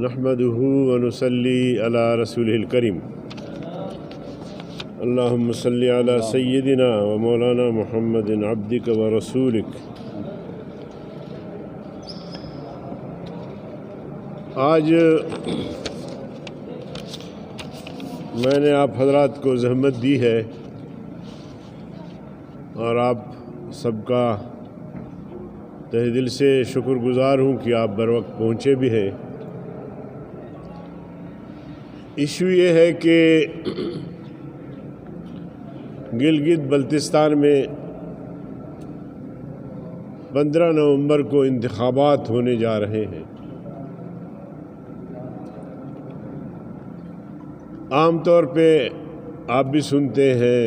نحمده ونصلي على رسوله الكريم اللهم صل على سيدنا ومولانا محمد عبدك ورسولك. آج میں نے آپ حضرات کو زحمت دی ہے اور آپ سب کا تہ دل سے شکر گزار ہوں کہ آپ بر وقت پہنچے بھی ہیں. ایشو یہ ہے کہ گلگت بلتستان میں 15 نومبر کو انتخابات ہونے جا رہے ہیں. عام طور پہ آپ بھی سنتے ہیں،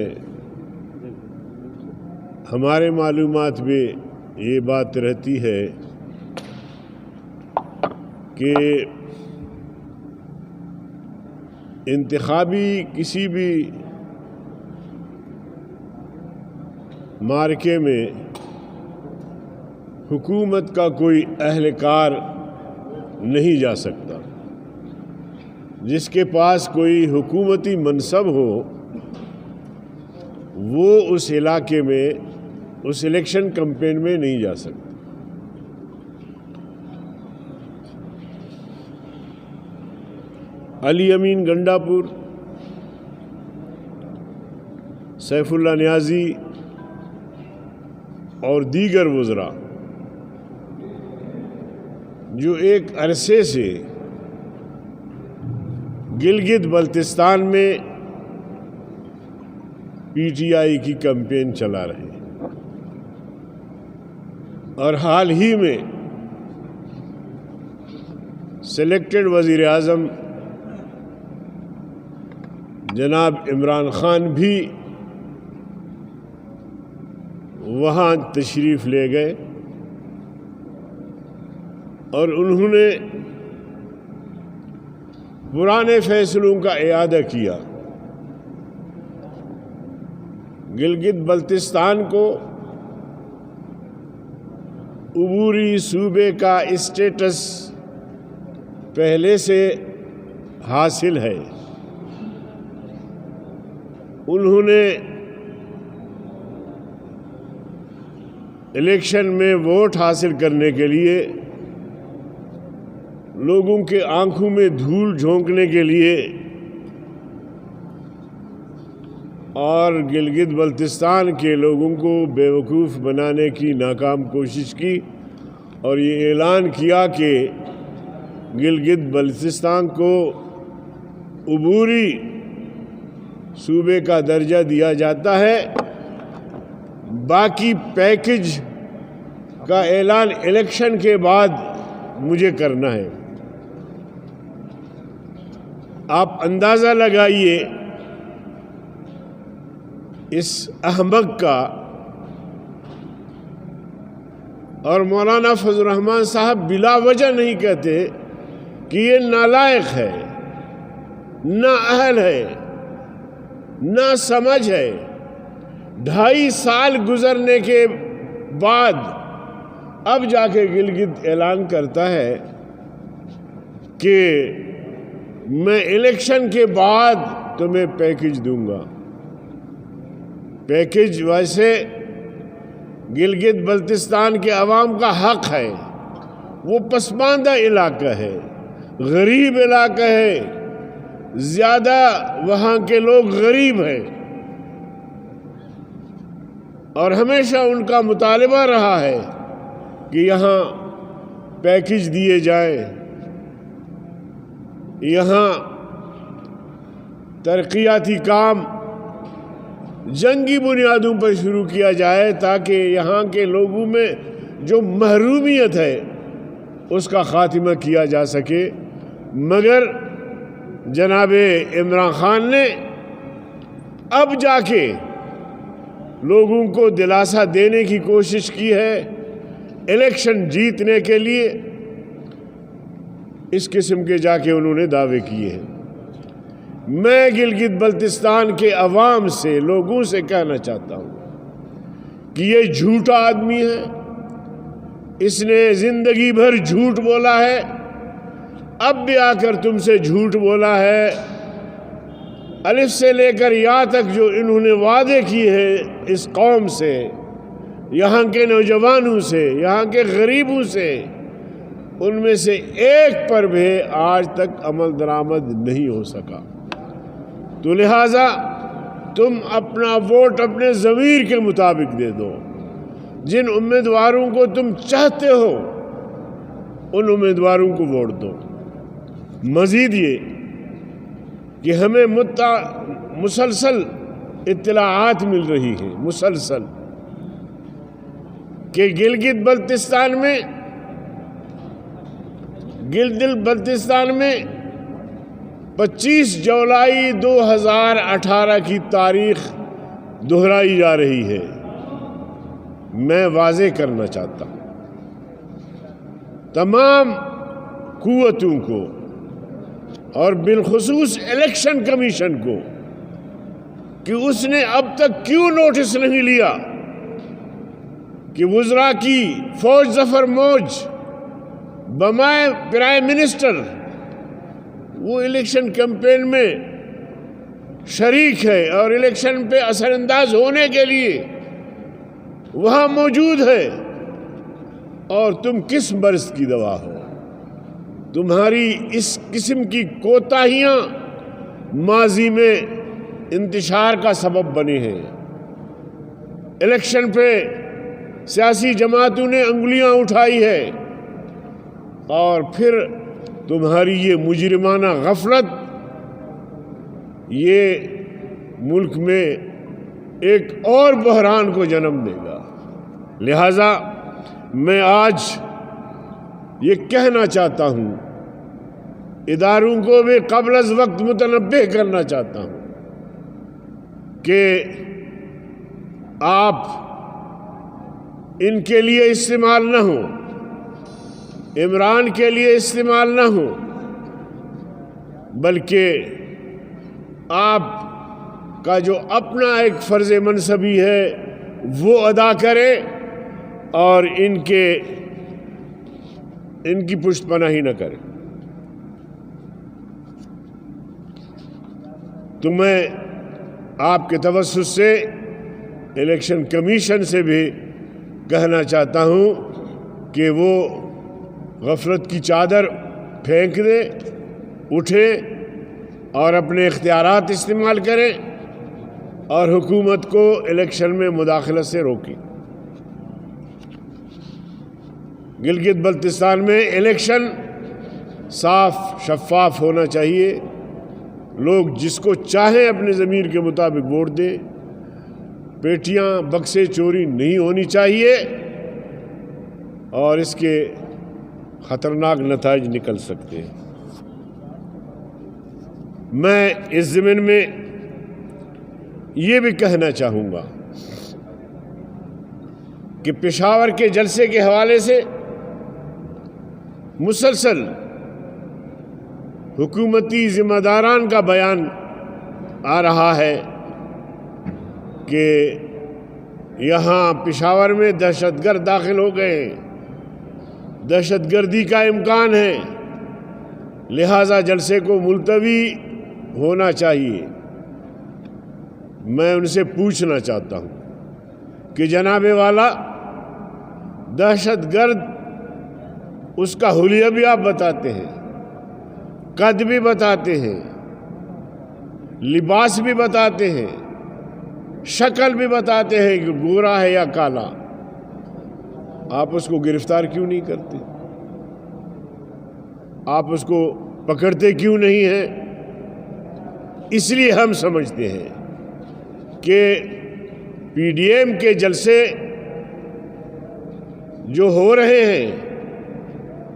ہمارے معلومات بھی یہ بات رہتی ہے کہ انتخابی کسی بھی معرکے میں حکومت کا کوئی اہلکار نہیں جا سکتا. جس کے پاس کوئی حکومتی منصب ہو وہ اس علاقے میں اس الیکشن کمپین میں نہیں جا سکتا. علی امین گنڈا پور، سیف اللہ نیازی اور دیگر وزراء جو ایک عرصے سے گلگت بلتستان میں پی ٹی آئی کی کمپین چلا رہے ہیں اور حال ہی میں سلیکٹڈ وزیر اعظم جناب عمران خان بھی وہاں تشریف لے گئے اور انہوں نے پرانے فیصلوں کا اعادہ کیا. گلگت بلتستان کو عبوری صوبے کا اسٹیٹس پہلے سے حاصل ہے. انہوں نے الیکشن میں ووٹ حاصل کرنے کے لیے لوگوں کے آنکھوں میں دھول جھونکنے کے لیے اور گلگت بلتستان کے لوگوں کو بیوقوف بنانے کی ناکام کوشش کی اور یہ اعلان کیا کہ گلگت بلتستان کو عبوری صوبے کا درجہ دیا جاتا ہے. باقی پیکج کا اعلان الیکشن کے بعد مجھے کرنا ہے. آپ اندازہ لگائیے اس احمق کا. اور مولانا فضل الرحمان صاحب بلا وجہ نہیں کہتے کہ یہ نالائق ہے، نااہل ہے، نہ سمجھ ہے. 2.5 سال گزرنے کے بعد اب جا کے گلگت اعلان کرتا ہے کہ میں الیکشن کے بعد تمہیں پیکج دوں گا. پیکج ویسے گلگت بلتستان کے عوام کا حق ہے. وہ پسماندہ علاقہ ہے، غریب علاقہ ہے، زیادہ وہاں کے لوگ غریب ہیں اور ہمیشہ ان کا مطالبہ رہا ہے کہ یہاں پیکج دیے جائیں، یہاں ترقیاتی کام جنگی بنیادوں پر شروع کیا جائے تاکہ یہاں کے لوگوں میں جو محرومیت ہے اس کا خاتمہ کیا جا سکے. مگر جناب عمران خان نے اب جا کے لوگوں کو دلاسا دینے کی کوشش کی ہے الیکشن جیتنے کے لیے. اس قسم کے جا کے انہوں نے دعوے کیے ہیں. میں گلگت بلتستان کے عوام سے، لوگوں سے کہنا چاہتا ہوں کہ یہ جھوٹا آدمی ہے، اس نے زندگی بھر جھوٹ بولا ہے، اب بھی آ کر تم سے جھوٹ بولا ہے۔ الف سے لے کر یا تک جو انہوں نے وعدے کیے ہیں اس قوم سے، یہاں کے نوجوانوں سے، یہاں کے غریبوں سے، ان میں سے ایک پر بھی آج تک عمل درآمد نہیں ہو سکا۔ تو لہٰذا تم اپنا ووٹ اپنے ضمیر کے مطابق دے دو، جن امیدواروں کو تم چاہتے ہو ان امیدواروں کو ووٹ دو۔ مزید یہ کہ ہمیں مسلسل اطلاعات مل رہی ہیں، مسلسل، کہ گلگت بلتستان میں 25 جولائی 2018 کی تاریخ دہرائی جا رہی ہے۔ میں واضح کرنا چاہتا ہوں تمام قوتوں کو اور بالخصوص الیکشن کمیشن کو کہ اس نے اب تک کیوں نوٹس نہیں لیا کہ وزراء کی فوج ظفر موج بمائے پرائم منسٹر وہ الیکشن کیمپین میں شریک ہے اور الیکشن پہ اثر انداز ہونے کے لیے وہاں موجود ہے، اور تم کس مرض کی دوا ہو؟ تمہاری اس قسم کی کوتاہیاں ماضی میں انتشار کا سبب بنے ہیں۔ الیکشن پہ سیاسی جماعتوں نے انگلیاں اٹھائی ہے، اور پھر تمہاری یہ مجرمانہ غفلت یہ ملک میں ایک اور بحران کو جنم دے گا۔ لہذا میں آج یہ کہنا چاہتا ہوں، اداروں کو بھی قبل از وقت متنبہ کرنا چاہتا ہوں کہ آپ ان کے لیے استعمال نہ ہوں، عمران کے لیے استعمال نہ ہوں، بلکہ آپ کا جو اپنا ایک فرض منصبی ہے وہ ادا کریں اور ان کی پشت پناہی نہ کریں۔ تو میں آپ کے توسط سے الیکشن کمیشن سے بھی کہنا چاہتا ہوں کہ وہ غفلت کی چادر پھینک دے، اٹھے اور اپنے اختیارات استعمال کریں اور حکومت کو الیکشن میں مداخلت سے روکیں۔ گلگت بلتستان میں الیکشن صاف شفاف ہونا چاہیے، لوگ جس کو چاہیں اپنے ضمیر کے مطابق ووٹ دیں، پیٹیاں بکسے چوری نہیں ہونی چاہیے، اور اس کے خطرناک نتائج نکل سکتے ہیں۔ میں اس ضمن میں یہ بھی کہنا چاہوں گا کہ پشاور کے جلسے کے حوالے سے مسلسل حکومتی ذمہ داران کا بیان آ رہا ہے کہ یہاں پشاور میں دہشت گرد داخل ہو گئے ہیں، دہشت گردی کا امکان ہے، لہذا جلسے کو ملتوی ہونا چاہیے۔ میں ان سے پوچھنا چاہتا ہوں کہ جناب والا، دہشت گرد اس کا حلیہ بھی آپ بتاتے ہیں، قد بھی بتاتے ہیں، لباس بھی بتاتے ہیں، شکل بھی بتاتے ہیں کہ گورا ہے یا کالا، آپ اس کو گرفتار کیوں نہیں کرتے؟ آپ اس کو پکڑتے کیوں نہیں ہیں؟ اس لیے ہم سمجھتے ہیں کہ پی ڈی ایم کے جلسے جو ہو رہے ہیں،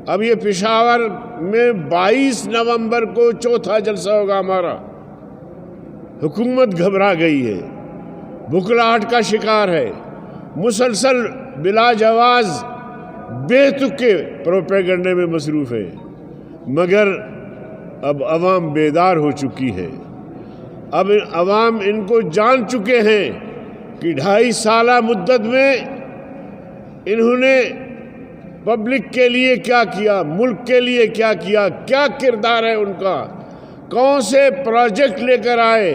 اب یہ پشاور میں 22 نومبر کو چوتھا جلسہ ہوگا ہمارا، حکومت گھبرا گئی ہے، بھکلاہٹ کا شکار ہے، مسلسل بلا جواز بے تکے پروپیگنڈے میں مصروف ہے، مگر اب عوام بیدار ہو چکی ہے۔ اب عوام ان کو جان چکے ہیں کہ 2.5 سالہ مدت میں انہوں نے پبلک کے لیے کیا کیا، ملک کے لیے کیا کیا، کیا کردار ہے ان کا، کون سے پروجیکٹ لے کر آئے۔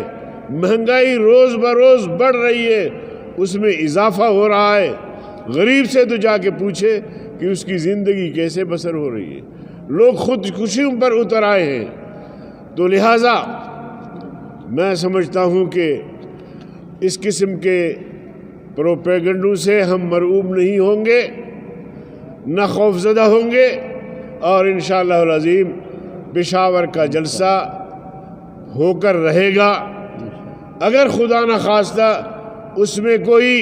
مہنگائی روز بروز بڑھ رہی ہے، اس میں اضافہ ہو رہا ہے۔ غریب سے تو جا کے پوچھے کہ اس کی زندگی کیسے بسر ہو رہی ہے، لوگ خود خوشیوں پر اتر آئے ہیں۔ تو لہٰذا میں سمجھتا ہوں کہ اس قسم کے پروپیگنڈوں سے ہم مرعوب نہیں ہوں گے، نہ خوفزدہ ہوں گے، اور انشاءاللہ العظیم پشاور کا جلسہ ہو کر رہے گا۔ اگر خدا نخواستہ اس میں کوئی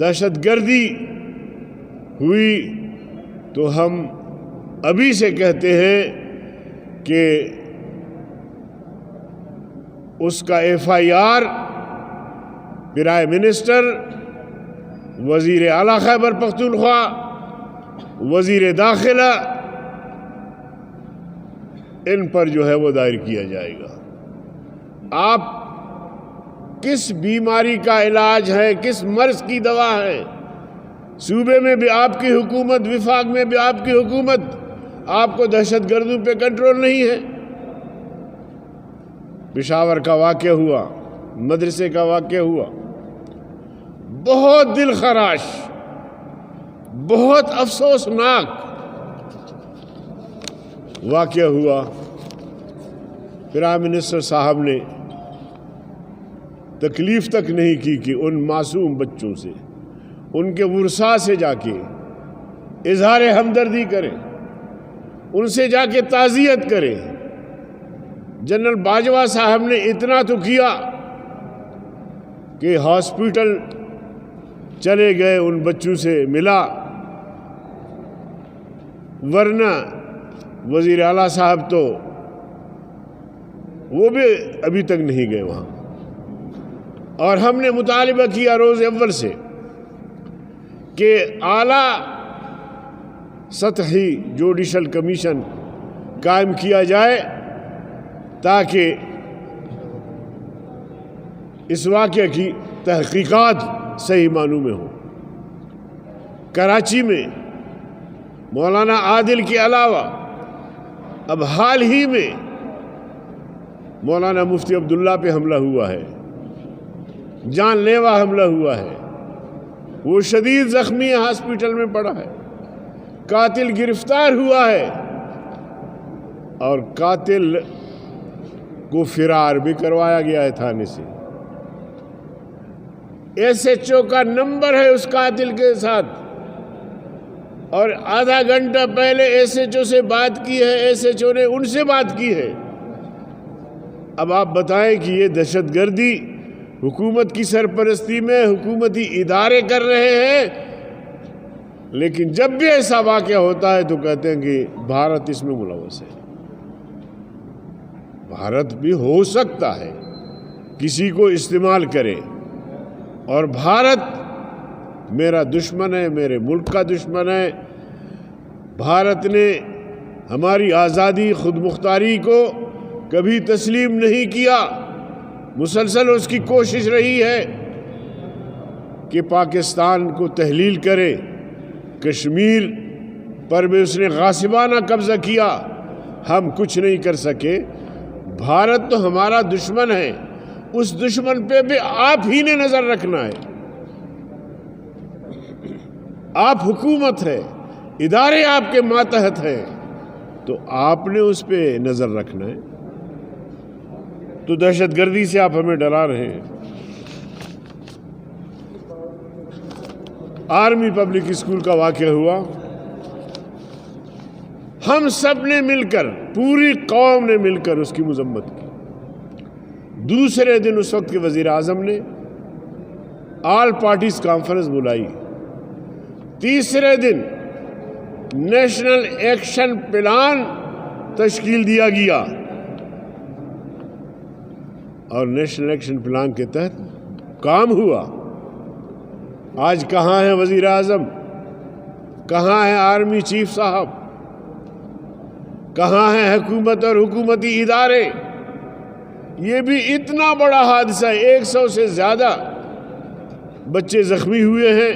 دہشت گردی ہوئی تو ہم ابھی سے کہتے ہیں کہ اس کا FIR پرائم منسٹر، وزیر اعلیٰ خیبر پختونخوا، وزیر داخلہ، ان پر جو ہے وہ دائر کیا جائے گا۔ آپ کس بیماری کا علاج ہے، کس مرض کی دوا ہے؟ صوبے میں بھی آپ کی حکومت، وفاق میں بھی آپ کی حکومت، آپ کو دہشت گردوں پہ کنٹرول نہیں ہے۔ پشاور کا واقعہ ہوا، مدرسے کا واقعہ ہوا، بہت دل خراش، بہت افسوسناک واقعہ ہوا۔ پرائم منسٹر صاحب نے تکلیف تک نہیں کی کہ ان معصوم بچوں سے، ان کے ورثاء سے جا کے اظہار ہمدردی کرے، ان سے جا کے تعزیت کرے۔ جنرل باجوہ صاحب نے اتنا تو کیا کہ ہاسپٹل چلے گئے، ان بچوں سے ملا، ورنہ وزیر اعلیٰ صاحب تو وہ بھی ابھی تک نہیں گئے وہاں۔ اور ہم نے مطالبہ کیا روز اول سے کہ اعلیٰ سطحی جوڈیشل کمیشن قائم کیا جائے تاکہ اس واقعے کی تحقیقات صحیح معنوں میں ہو۔ کراچی میں مولانا عادل کے علاوہ اب حال ہی میں مولانا مفتی عبداللہ پہ حملہ ہوا ہے، جان لیوا حملہ ہوا ہے، وہ شدید زخمی ہے، ہاسپٹل میں پڑا ہے، قاتل گرفتار ہوا ہے، اور قاتل کو فرار بھی کروایا گیا ہے تھانے سے۔ SHO کا نمبر ہے اس قاتل کے ساتھ، اور آدھا گھنٹہ پہلے SHO سے بات کی ہے، SHO نے ان سے بات کی ہے۔ اب آپ بتائیں کہ یہ دہشت گردی حکومت کی سرپرستی میں حکومتی ادارے کر رہے ہیں، لیکن جب بھی ایسا واقعہ ہوتا ہے تو کہتے ہیں کہ بھارت اس میں ملوث ہے۔ بھارت بھی ہو سکتا ہے کسی کو استعمال کرے، اور بھارت میرا دشمن ہے، میرے ملک کا دشمن ہے۔ بھارت نے ہماری آزادی، خود مختاری کو کبھی تسلیم نہیں کیا، مسلسل اس کی کوشش رہی ہے کہ پاکستان کو تحلیل کرے۔ کشمیر پر بھی اس نے غاصبانہ قبضہ کیا، ہم کچھ نہیں کر سکے۔ بھارت تو ہمارا دشمن ہے، اس دشمن پہ بھی آپ ہی نے نظر رکھنا ہے۔ آپ حکومت ہے، ادارے آپ کے ماتحت ہیں، تو آپ نے اس پہ نظر رکھنا ہے۔ تو دہشت گردی سے آپ ہمیں ڈرا رہے ہیں۔ آرمی پبلک اسکول کا واقعہ ہوا، ہم سب نے مل کر، پوری قوم نے مل کر اس کی مذمت کی۔ دوسرے دن اس وقت کے وزیر اعظم نے آل پارٹیز کانفرنس بلائی۔ تیسرے دن نیشنل ایکشن پلان تشکیل دیا گیا، اور نیشنل ایکشن پلان کے تحت کام ہوا۔ آج کہاں ہے وزیر اعظم؟ کہاں ہے آرمی چیف صاحب؟ کہاں ہے حکومت اور حکومتی ادارے؟ یہ بھی اتنا بڑا حادثہ، 100 سے زیادہ بچے زخمی ہوئے ہیں،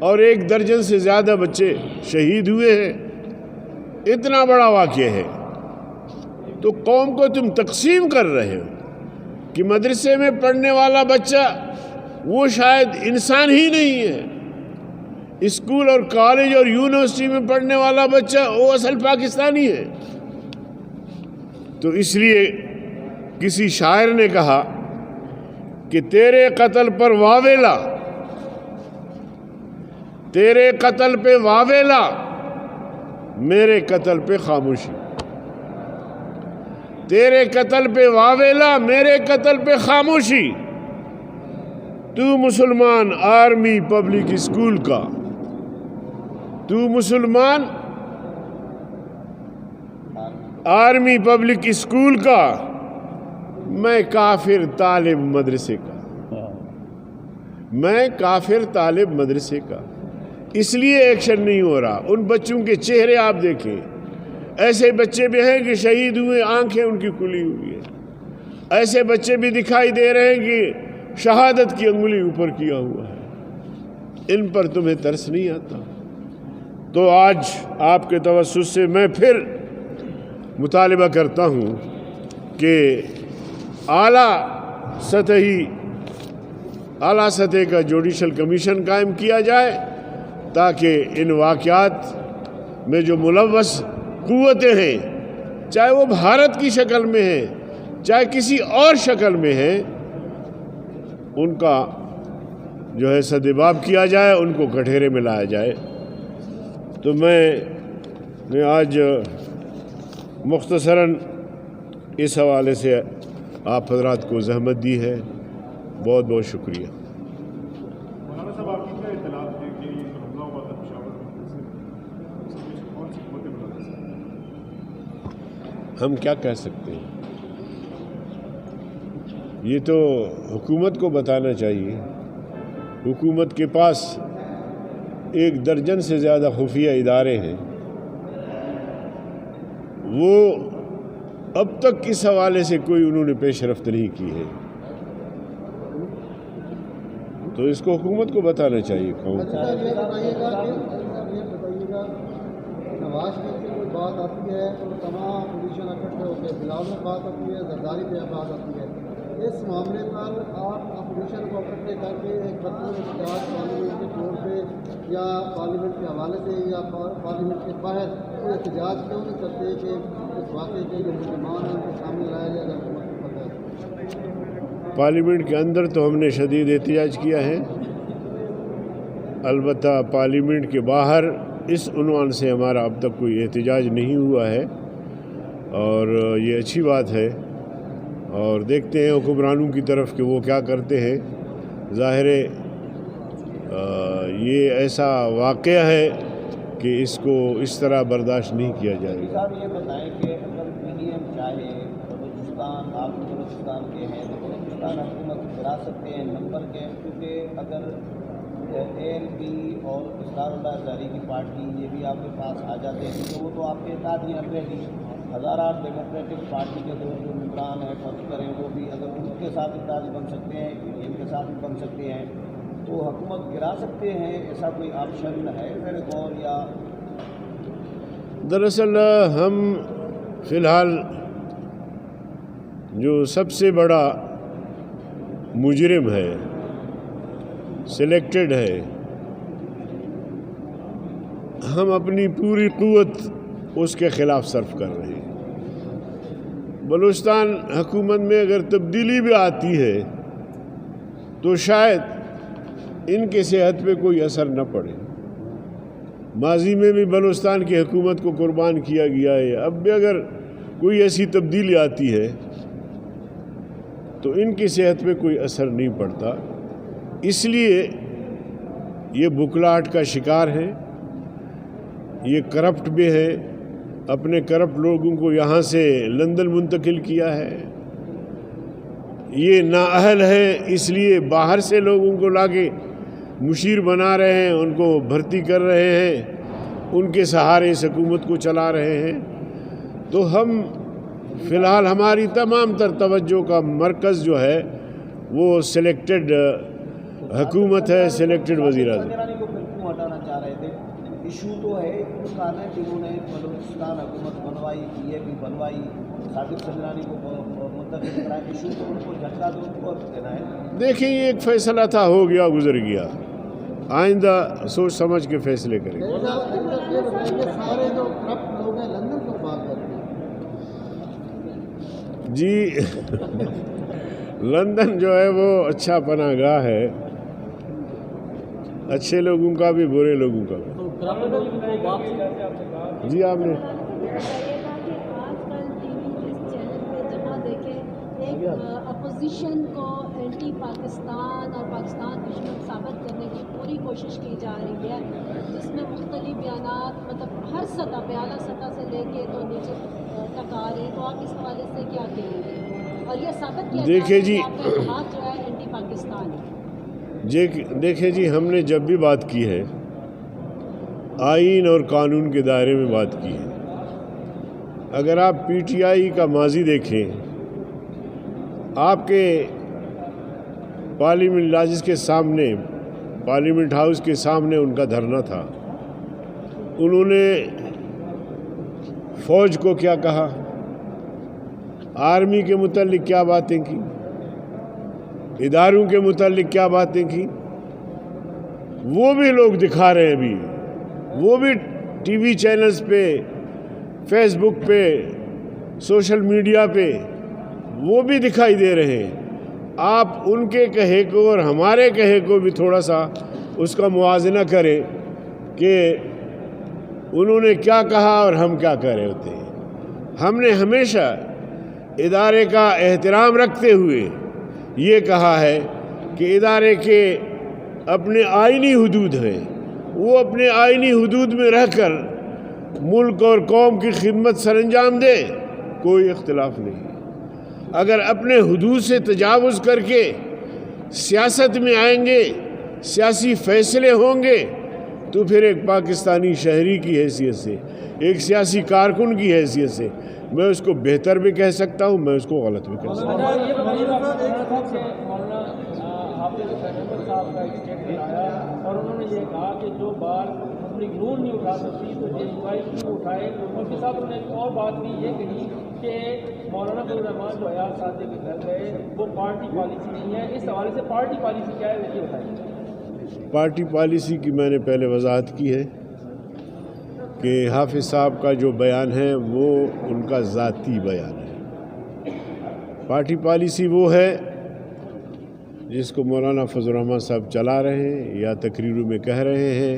اور 1 درجن سے زیادہ بچے شہید ہوئے ہیں. اتنا بڑا واقعہ ہے. تو قوم کو تم تقسیم کر رہے ہو کہ مدرسے میں پڑھنے والا بچہ وہ شاید انسان ہی نہیں ہے، اسکول اور کالج اور یونیورسٹی میں پڑھنے والا بچہ وہ اصل پاکستانی ہے. تو اس لیے کسی شاعر نے کہا کہ تیرے قتل پر واویلا، تیرے قتل پہ واویلا، میرے قتل پہ خاموشی. تیرے قتل پہ واویلا، میرے قتل پہ خاموشی. تو مسلمان آرمی پبلک اسکول کا، تو مسلمان آرمی پبلک اسکول کا، میں کافر طالب مدرسے کا، میں کافر طالب مدرسے کا. اس لیے ایکشن نہیں ہو رہا. ان بچوں کے چہرے آپ دیکھیں، ایسے بچے بھی ہیں کہ شہید ہوئے، آنکھیں ان کی کھلی ہوئی ہیں. ایسے بچے بھی دکھائی دے رہے ہیں کہ شہادت کی انگلی اوپر کیا ہوا ہے. ان پر تمہیں ترس نہیں آتا؟ تو آج آپ کے توسط سے میں پھر مطالبہ کرتا ہوں کہ اعلیٰ سطح کا جوڈیشل کمیشن قائم کیا جائے تاکہ ان واقعات میں جو ملوث قوتیں ہیں، چاہے وہ بھارت کی شکل میں ہیں چاہے کسی اور شکل میں ہیں، ان کا جو ہے سدباب کیا جائے، ان کو کٹہرے میں لایا جائے. تو میں نے آج مختصراً اس حوالے سے آپ حضرات کو زحمت دی ہے. بہت بہت شکریہ. مولانا صاحب، آپ کی کیا اطلاعات ہیں کہ یہ حملہ ہوا تھا پشاور میں، کون سی قوتیں بتا سکتے؟ ہم کیا کہہ سکتے ہیں؟ یہ تو حکومت کو بتانا چاہیے. حکومت کے پاس 1 درجن سے زیادہ خفیہ ادارے ہیں. وہ اب تک اس حوالے سے کوئی انہوں نے پیش رفت نہیں کی ہے. تو اس کو حکومت کو بتانا چاہیے. قوم یہ بتائیے گا نواز شریف کی کوئی بات آتی ہے تو تمام اپوزیشن اکٹھے ہو کے بلاول میں بات آتی ہے، زرداری پہ بات آتی ہے. اس معاملے پر آپ اپوزیشن کو اکٹھے کر کے ایک بطور احتجاج پارلیمنٹ کے طور پہ یا پارلیمنٹ کے حوالے سے یا پارلیمنٹ کے باہر کوئی احتجاج کیوں نہیں کرتے کہ اس واقعے کے جو مجرمان ہیں ان کو سامنے لایا جائے اگر حکومت کو پتہ ہے؟ پارلیمنٹ کے اندر تو ہم نے شدید احتجاج کیا ہے. البتہ پارلیمنٹ کے باہر اس عنوان سے ہمارا اب تک کوئی احتجاج نہیں ہوا ہے، اور یہ اچھی بات ہے. اور دیکھتے ہیں حکمرانوں کی طرف کہ وہ کیا کرتے ہیں. ظاہر ہے یہ ایسا واقعہ ہے کہ اس کو اس طرح برداشت نہیں کیا جائے گا. صاحب یہ بتائیں کہ اگر پی ڈی ایم چاہے بلوچستان، آپ بلوچستان کے ہیں تو بلوچستان حکومت کرا سکتے ہیں نمبر کے، کیونکہ اگر اے ایل پی اور اسرار اللہ زاری کی پارٹی یہ بھی آپ کے پاس آ جاتے ہیں تو وہ تو آپ کے اطاعت نہیں رہے گی. ہزارات ڈیموکریٹک پارٹی کے جو ممبران ہیں فرض کریں وہ بھی اگر ان کے ساتھ اطاعت بن سکتے ہیں، پی ڈی ایم کے ساتھ بھی بن سکتے ہیں، تو حکومت گرا سکتے ہیں. ایسا کوئی آپشن ہے میرے غور؟ یا دراصل ہم فی الحال جو سب سے بڑا مجرم ہے، سلیکٹڈ ہے، ہم اپنی پوری قوت اس کے خلاف صرف کر رہے ہیں. بلوچستان حکومت میں اگر تبدیلی بھی آتی ہے تو شاید ان کی صحت پہ کوئی اثر نہ پڑے. ماضی میں بھی بلوچستان کی حکومت کو قربان کیا گیا ہے. اب بھی اگر کوئی ایسی تبدیلی آتی ہے تو ان کی صحت پہ کوئی اثر نہیں پڑتا. اس لیے یہ بکلاہٹ کا شکار ہے، یہ کرپٹ بھی ہے. اپنے کرپٹ لوگوں کو یہاں سے لندن منتقل کیا ہے. یہ نااہل ہے، اس لیے باہر سے لوگوں کو لا کے مشیر بنا رہے ہیں، ان کو بھرتی کر رہے ہیں، ان کے سہارے اس حکومت کو چلا رہے ہیں. تو ہم فی الحال ہماری تمام تر توجہ کا مرکز جو ہے وہ سلیکٹڈ حکومت ہے، سلیکٹڈ وزیر اعظم. ایشو تو ہے ان کا نا جنہوں نے بلوچستان حکومت بنوائی BJP بنوائی ثابت سنجرانی کو منتخب کرا ایشو تو ان کو جھٹکا تو ان کو دینا ہے. دیکھیں یہ ایک فیصلہ تھا ہو گیا گزر گیا آئندہ سوچ سمجھ کے فیصلے کریں گے. سارے جو کرپٹ لوگ ہیں لندن کو بات کرتے ہیں جی لندن جو ہے وہ اچھا پناہ گاہ ہے اچھے لوگوں کا بھی برے لوگوں کا بھی. جی آپ نے اپوزیشن کو اینٹی پاکستان اور پاکستان دشمن ثابت کرنے کی پوری کوشش کی جا رہی ہے جس میں مختلف بیانات مطلب ہر سطح پہ اعلیٰ سطح سے لے کے تو نیچے تک آ رہے ہیں. تو آپ اس حوالے سے کیا کہیں گے اور یہ ثابت کیا دیکھیے جی آپ کا اتحاد جو ہے اینٹی پاکستان ہے. دیکھیں جی ہم نے جب بھی بات کی ہے آئین اور قانون کے دائرے میں بات کی ہے. اگر آپ PTI کا ماضی دیکھیں آپ کے پارلیمنٹ لاجز کے سامنے پارلیمنٹ ہاؤس کے سامنے ان کا دھرنا تھا. انہوں نے فوج کو کیا کہا آرمی کے متعلق کیا باتیں کی اداروں کے متعلق کیا باتیں کی وہ بھی لوگ دکھا رہے ہیں ابھی وہ بھی ٹی وی چینلز پہ فیس بک پہ سوشل میڈیا پہ وہ بھی دکھائی دے رہے ہیں. آپ ان کے کہے کو اور ہمارے کہے کو بھی تھوڑا سا اس کا موازنہ کریں کہ انہوں نے کیا کہا اور ہم کیا کہہ رہے ہوتے ہیں. ہم نے ہمیشہ ادارے کا احترام رکھتے ہوئے یہ کہا ہے کہ ادارے کے اپنے آئینی حدود ہیں وہ اپنے آئینی حدود میں رہ کر ملک اور قوم کی خدمت سر انجام دے کوئی اختلاف نہیں. اگر اپنے حدود سے تجاوز کر کے سیاست میں آئیں گے سیاسی فیصلے ہوں گے تو پھر ایک پاکستانی شہری کی حیثیت سے ایک سیاسی کارکن کی حیثیت سے میں اس کو بہتر بھی کہہ سکتا ہوں میں اس کو غلط بھی کہہ سکتا ہوں. اور انہوں نے یہ کہا کہ جو بات اپنی قانون نہیں اٹھا سکتی تو JUI کیوں اٹھائے. اور کے ساتھ انہوں نے ایک اور بات بھی یہ کہی کہ مولانا فضل الرحمان جو ایاز صادق کے گھر گئے وہ پارٹی پالیسی نہیں ہے. اس حوالے سے پارٹی پالیسی کیا ہے یہ بتائیے. پارٹی پالیسی کی میں نے پہلے وضاحت کی ہے کہ حافظ صاحب کا جو بیان ہے وہ ان کا ذاتی بیان ہے. پارٹی پالیسی وہ ہے جس کو مولانا فضل الرحمان صاحب چلا رہے ہیں یا تقریروں میں کہہ رہے ہیں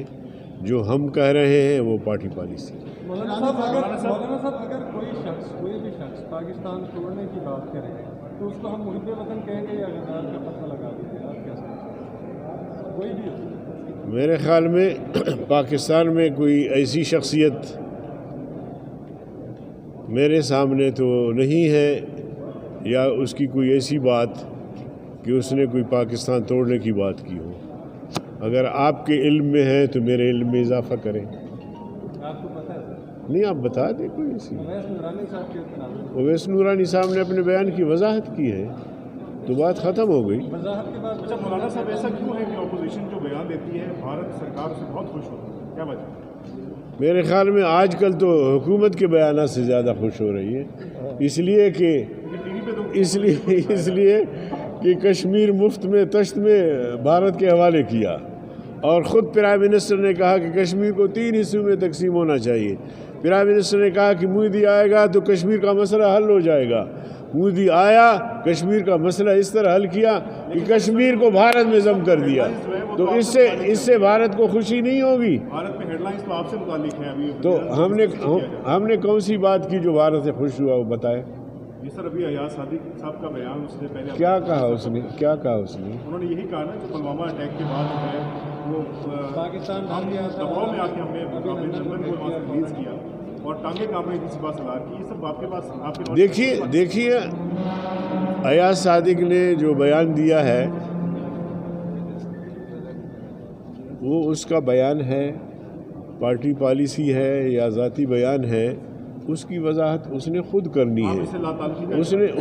جو ہم کہہ رہے ہیں وہ پارٹی پالیسی. مولانا صاحب اگر کوئی بھی شخص پاکستان چھوڑنے کی بات کرے تو اس کو ہم محب وطن کہیں گے یا غدار کا پتہ لگا دیں گے. آپ کیا سمجھتے ہیں کوئی بھی ہو؟ میرے خیال میں پاکستان میں کوئی ایسی شخصیت میرے سامنے تو نہیں ہے یا اس کی کوئی ایسی بات کہ اس نے کوئی پاکستان توڑنے کی بات کی ہو. اگر آپ کے علم میں ہے تو میرے علم میں اضافہ کریں. آپ کو پتہ ہے نہیں آپ بتا دیں کوئی ایسی. اویس نورانی صاحب کے تناظر اویس نورانی صاحب نے اپنے بیان کی وضاحت کی ہے تو بات ختم ہو گئی. وضاحت کے بعد اچھا مولانا صاحب ایسا کیوں ہے کہ اپوزیشن جو بیان دیتی ہے بھارت سرکار سے بہت خوش ہوتی ہے کیا وجہ؟ میرے خیال میں آج کل تو حکومت کے بیانات سے زیادہ خوش ہو رہی ہے اس لیے کہ کشمیر مفت میں تشت میں بھارت کے حوالے کیا اور خود پرائم منسٹر نے کہا کہ کشمیر کو 3 حصوں میں تقسیم ہونا چاہیے. پرائم منسٹر نے کہا کہ مودی آئے گا تو کشمیر کا مسئلہ حل ہو جائے گا. مودی آیا کشمیر کا مسئلہ اس طرح حل کیا کہ کشمیر کو بھارت میں ضم کر دیا. تو اس سے بھارت کو خوشی نہیں ہوگی. بھارت میں ہیڈ لائنز تو آپ سے متعلق ہیں ابھی تو ہم نے کون سی بات کی جو بھارت سے خوش ہوا وہ بتائے. جی سر ابھی ایاز صادق صاحب کا بیان اس سے پہلے کیا کہا اس نے انہوں نے یہی کہا نا کہ پلوامہ اٹیک کے بعد جو ہے وہ پاکستان ہم دباؤ میں آ کے ہم نے نرمن کو وہاں سے ریلیز کیا اور ٹانگے کام رہی تھی سپاہ سالار کی. یہ سب آپ کے پاس دیکھیے ایاز صادق نے جو بیان دیا ہے وہ اس کا بیان ہے پارٹی پالیسی ہے یا ذاتی بیان ہے اس کی وضاحت اس نے خود کرنی ہے.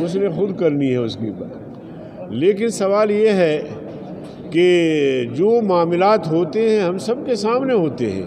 اس نے خود کرنی ہے اس کی بات. لیکن سوال یہ ہے کہ جو معاملات ہوتے ہیں ہم سب کے سامنے ہوتے ہیں